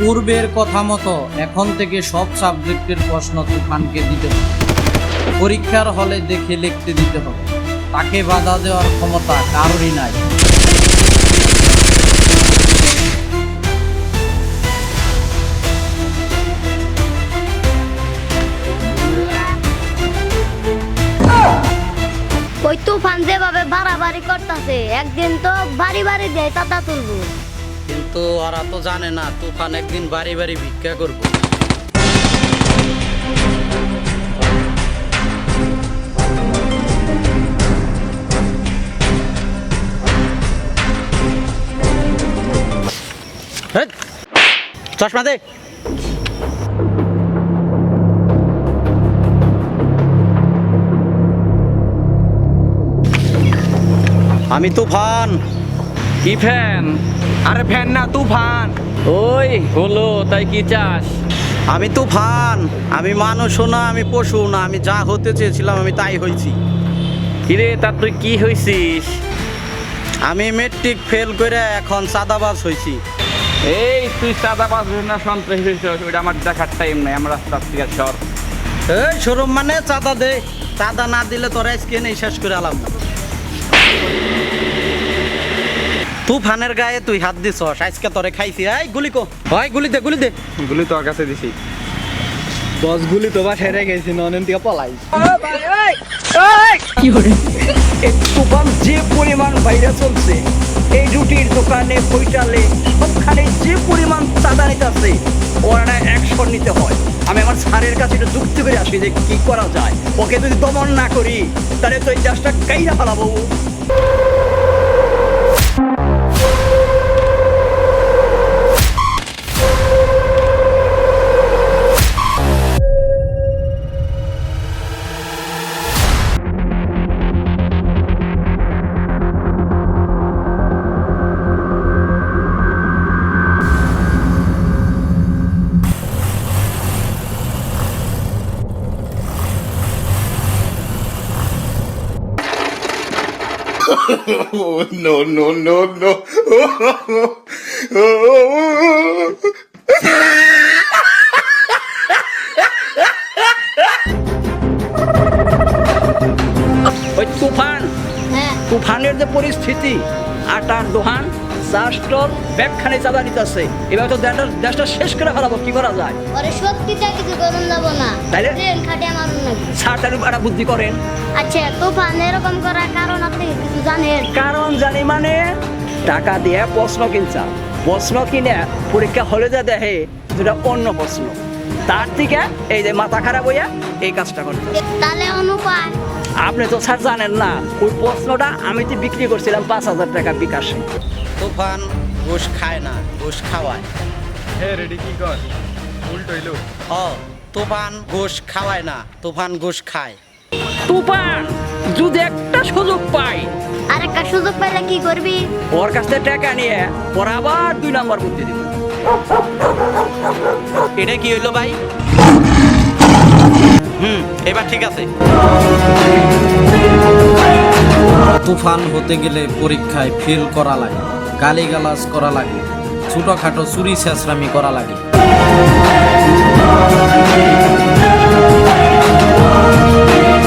পূর্বের কথা মতো এখন থেকে সব সাবজেক্টের প্রশ্ন তুফানকে দিতে হবে। পরীক্ষার হলে দেখে লিখতে দিতে হবে। তাকে বাধা দেওয়ার ক্ষমতা কারোরই নাই। ওই তুফান যেভাবে বাড়াবাড়ি করতেছে একদিন তো বাড়ি বাড়ি দিয়ে চাঁদা তুলবো। কিন্তু ওরা তো জানে না তুফান একদিন বাড়ি বাড়ি ভিক্ষা করবো। চশমা দে। আমি তুফান। কি ফ্যান? আরে ফ্যান না, তুফান। ওই হলো, তাই কি চাস? আমি তুফান। আমি মানুষও না, আমি পশু না, আমি যা হতে চেয়েছিলাম আমি তাই হয়েছি। কিরে, তা তুই কি হয়েছিস? আমি মেট্রিক ফেল করে এখন চাঁদাবাজ হয়েছি। এই তুই চাঁদাবাজ না সন্ত্রাসী হয়েছিস, ওইটা আমার দেখার টাইম নাই। আমরা রাস্তা থেকে সর। এই শোরুম মানে চাঁদা দে। চাঁদা না দিলে তোরা আজকে নেই শেষ করে আলাম না। তুফানের গায়ে তুই হাত দিছস, আজকে তোরে খাইছি। এই গুলি কো, হয় গুলি দে, গুলি দে। গুলি তোর কাছে দিছি। 10 গুলি তো বা হেরে গেছি, ননেন থেকে পলাই। তুফান যে পরিমাণ বাইরে চলছে, এই রুটির দোকানে বইটালে সবখানে যে পরিমাণ চাঁদা নিতেছে, ওরা অ্যাকশন নিতে হয়। আমি আমার স্যারের কাছে একটু যুক্তি করে আসি যে কি করা যায়। ওকে যদি দমন না করি তাহলে তো এই চাষটা কাইরা ফেলাবো। Oh, no, no, no, no. ওই তুফান, হ্যাঁ, তুফানের যে পরিস্থিতি, আটার দোকান, চা স্টল, ব্যাগখানে চাঁদা নিতেছে, এবার তো দেশটা শেষ করে ফেলাবো। কি করা যায়? ওরে সত্যিটা কিছু করুন যাবো না, তাইলে? ট্রেন খাটিয়ে মারুন নাকি? স্যারটার একটা বুদ্ধি করেন। আচ্ছা, তুফান এরকম করার কারণ আপনি কিছু জানেন? কারণ জানি মানে, টাকা দিয়ে প্রশ্ন কিনছা, প্রশ্ন কিনে পরীক্ষা হলে যা দেখে যেটা অন্য প্রশ্ন, তার থেকে এই যে মাথা খারাপ হইয়া এই কাজটা করতে। তাহলে অনুপায় আপনি তো স্যার জানেন না, ওই প্রশ্নটা আমি তো বিক্রি করছিলাম 5,000 টাকা বিকাশে। তুফান ঘুষ খায় না, ঘুষ খাওয়ায়। হে রেডি কি কর, উল্টো হইলো। ও, তুফান ঘুষ খাওয়ায় না, তুফান ঘুষ খায়। তুফান যদি একটা সুযোগ পাই, আর একটা সুযোগ পাইলে কি করবি? ওর কাছ থেকে টাকা নিয়ে ওরা আবার 2 নম্বর বুদ্ধি দিব। এটা কি হইলো ভাই? এবার ঠিক আছে। তুফান হতে গেলে পরীক্ষায় ফেল করা লাগে, গালিগালাজ করা লাগে, ছোটখাটো চুরি ছেঁচড়ামি করা লাগে।